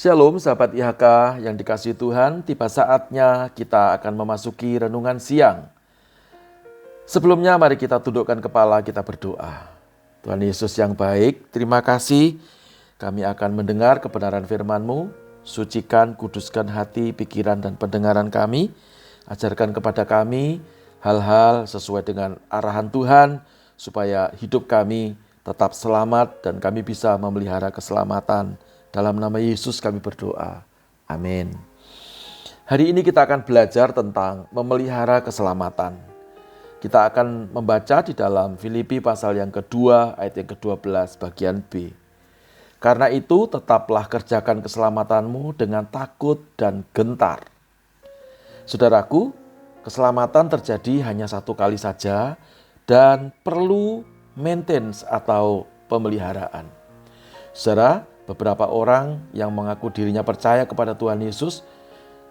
Shalom sahabat IHK yang dikasihi Tuhan, tiba saatnya kita akan memasuki renungan siang. Sebelumnya mari kita tundukkan kepala, kita berdoa. Tuhan Yesus yang baik, terima kasih kami akan mendengar kebenaran firman-Mu. Sucikan, kuduskan hati, pikiran dan pendengaran kami. Ajarkan kepada kami hal-hal sesuai dengan arahan Tuhan, supaya hidup kami tetap selamat dan kami bisa memelihara keselamatan. Dalam nama Yesus kami berdoa. Amin. Hari ini kita akan belajar tentang memelihara keselamatan. Kita akan membaca di dalam Filipi pasal yang kedua, ayat yang ke-12 bagian B. Karena itu tetaplah kerjakan keselamatanmu dengan takut dan gentar. Saudaraku, keselamatan terjadi hanya satu kali saja dan perlu maintenance atau pemeliharaan. Saudara, beberapa orang yang mengaku dirinya percaya kepada Tuhan Yesus,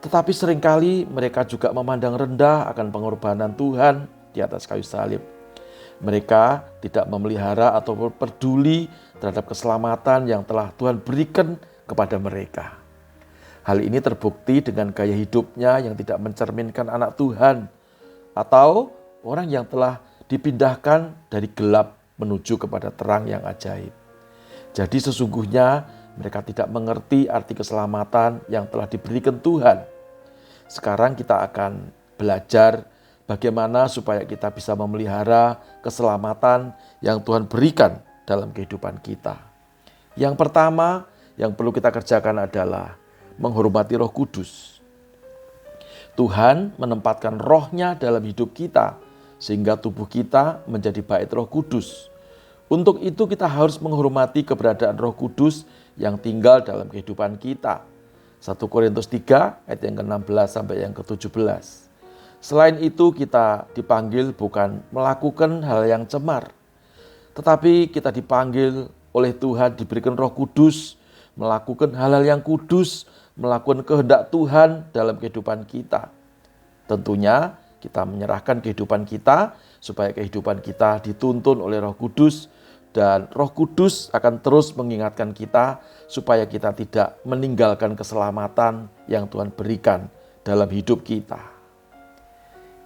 tetapi seringkali mereka juga memandang rendah akan pengorbanan Tuhan di atas kayu salib. Mereka tidak memelihara atau peduli terhadap keselamatan yang telah Tuhan berikan kepada mereka. Hal ini terbukti dengan gaya hidupnya yang tidak mencerminkan anak Tuhan atau orang yang telah dipindahkan dari gelap menuju kepada terang yang ajaib. Jadi sesungguhnya mereka tidak mengerti arti keselamatan yang telah diberikan Tuhan. Sekarang kita akan belajar bagaimana supaya kita bisa memelihara keselamatan yang Tuhan berikan dalam kehidupan kita. Yang pertama yang perlu kita kerjakan adalah menghormati Roh Kudus. Tuhan menempatkan rohnya dalam hidup kita sehingga tubuh kita menjadi bait Roh Kudus. Untuk itu kita harus menghormati keberadaan Roh Kudus yang tinggal dalam kehidupan kita. 1 Korintus 3 ayat yang ke-16 sampai yang ke-17. Selain itu kita dipanggil bukan melakukan hal yang cemar, tetapi kita dipanggil oleh Tuhan, diberikan Roh Kudus, melakukan hal-hal yang kudus, melakukan kehendak Tuhan dalam kehidupan kita. Tentunya kita menyerahkan kehidupan kita supaya kehidupan kita dituntun oleh Roh Kudus, dan Roh Kudus akan terus mengingatkan kita supaya kita tidak meninggalkan keselamatan yang Tuhan berikan dalam hidup kita.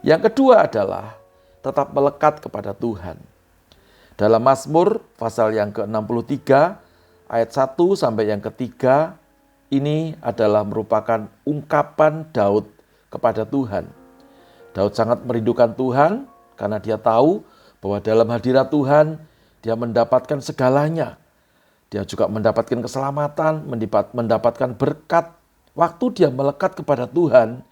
Yang kedua adalah tetap melekat kepada Tuhan. Dalam Mazmur pasal yang ke-63 ayat 1 sampai yang ketiga, ini adalah merupakan ungkapan Daud kepada Tuhan. Daud sangat merindukan Tuhan karena dia tahu bahwa dalam hadirat Tuhan dia mendapatkan segalanya. Dia juga mendapatkan keselamatan, mendapatkan berkat. Waktu dia melekat kepada Tuhan,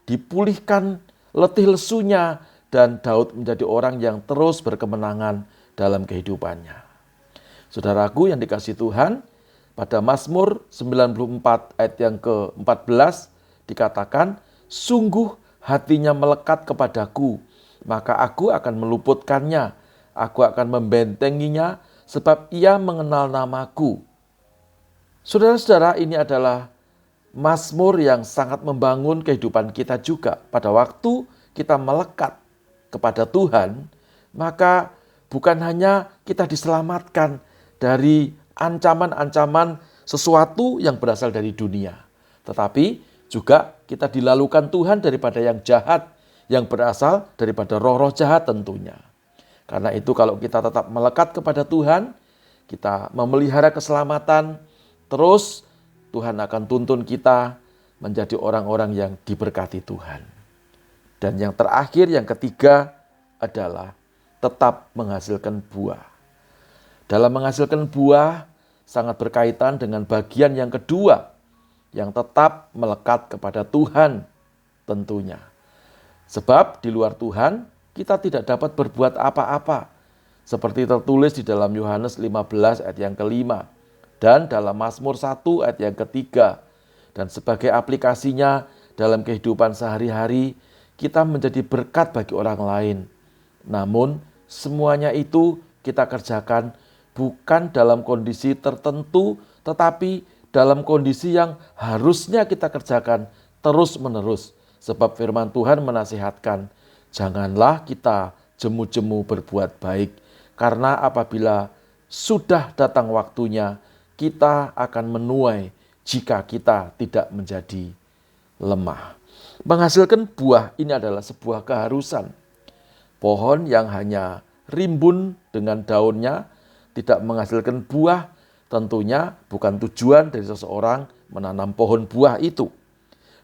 dipulihkan letih lesunya, dan Daud menjadi orang yang terus berkemenangan dalam kehidupannya. Saudaraku yang dikasihi Tuhan, pada Mazmur 94 ayat yang ke-14 dikatakan, sungguh hatinya melekat kepadaku, maka aku akan meluputkannya, aku akan membentenginya sebab ia mengenal namaku. Saudara-saudara, ini adalah Mazmur yang sangat membangun kehidupan kita juga. Pada waktu kita melekat kepada Tuhan, maka bukan hanya kita diselamatkan dari ancaman-ancaman sesuatu yang berasal dari dunia, tetapi juga kita dilalukan Tuhan daripada yang jahat, yang berasal daripada roh-roh jahat tentunya. Karena itu kalau kita tetap melekat kepada Tuhan, kita memelihara keselamatan, terus Tuhan akan tuntun kita menjadi orang-orang yang diberkati Tuhan. Dan yang terakhir, yang ketiga adalah tetap menghasilkan buah. Dalam menghasilkan buah sangat berkaitan dengan bagian yang kedua, yang tetap melekat kepada Tuhan tentunya. Sebab di luar Tuhan kita tidak dapat berbuat apa-apa. Seperti tertulis di dalam Yohanes 15 ayat yang ke-5. Dan dalam Mazmur 1 ayat yang ketiga. Dan sebagai aplikasinya dalam kehidupan sehari-hari, kita menjadi berkat bagi orang lain. Namun semuanya itu kita kerjakan bukan dalam kondisi tertentu, tetapi dalam kondisi yang harusnya kita kerjakan terus-menerus. Sebab firman Tuhan menasihatkan, janganlah kita jemu-jemu berbuat baik, karena apabila sudah datang waktunya, kita akan menuai jika kita tidak menjadi lemah. Menghasilkan buah ini adalah sebuah keharusan. Pohon yang hanya rimbun dengan daunnya tidak menghasilkan buah, tentunya bukan tujuan dari seseorang menanam pohon buah itu.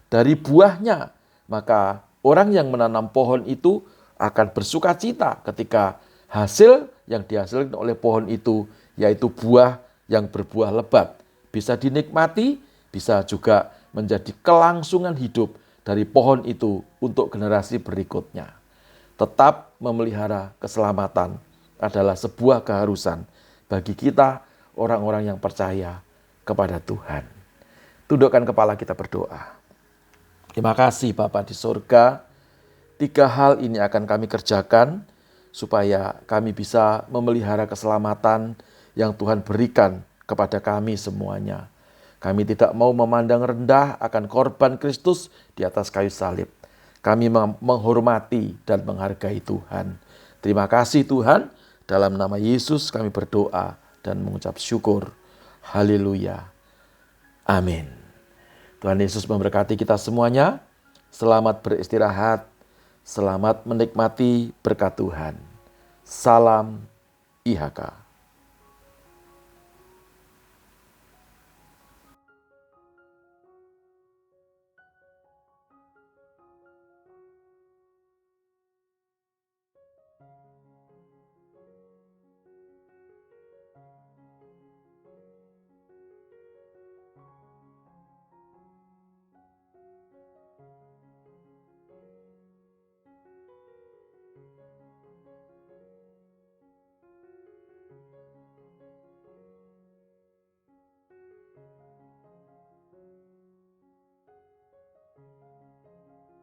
Dari buahnya, maka orang yang menanam pohon itu akan bersuka cita ketika hasil yang dihasilkan oleh pohon itu, yaitu buah yang berbuah lebat, bisa dinikmati, bisa juga menjadi kelangsungan hidup dari pohon itu untuk generasi berikutnya. Tetap memelihara keselamatan adalah sebuah keharusan bagi kita orang-orang yang percaya kepada Tuhan. Tundukkan kepala, kita berdoa. Terima kasih Bapa di surga. 3 hal ini akan kami kerjakan supaya kami bisa memelihara keselamatan yang Tuhan berikan kepada kami semuanya. Kami tidak mau memandang rendah akan korban Kristus di atas kayu salib. Kami menghormati dan menghargai Tuhan. Terima kasih Tuhan. Dalam nama Yesus kami berdoa dan mengucap syukur. Haleluya. Amin. Tuhan Yesus memberkati kita semuanya. Selamat beristirahat. Selamat menikmati berkat Tuhan. Salam IHK.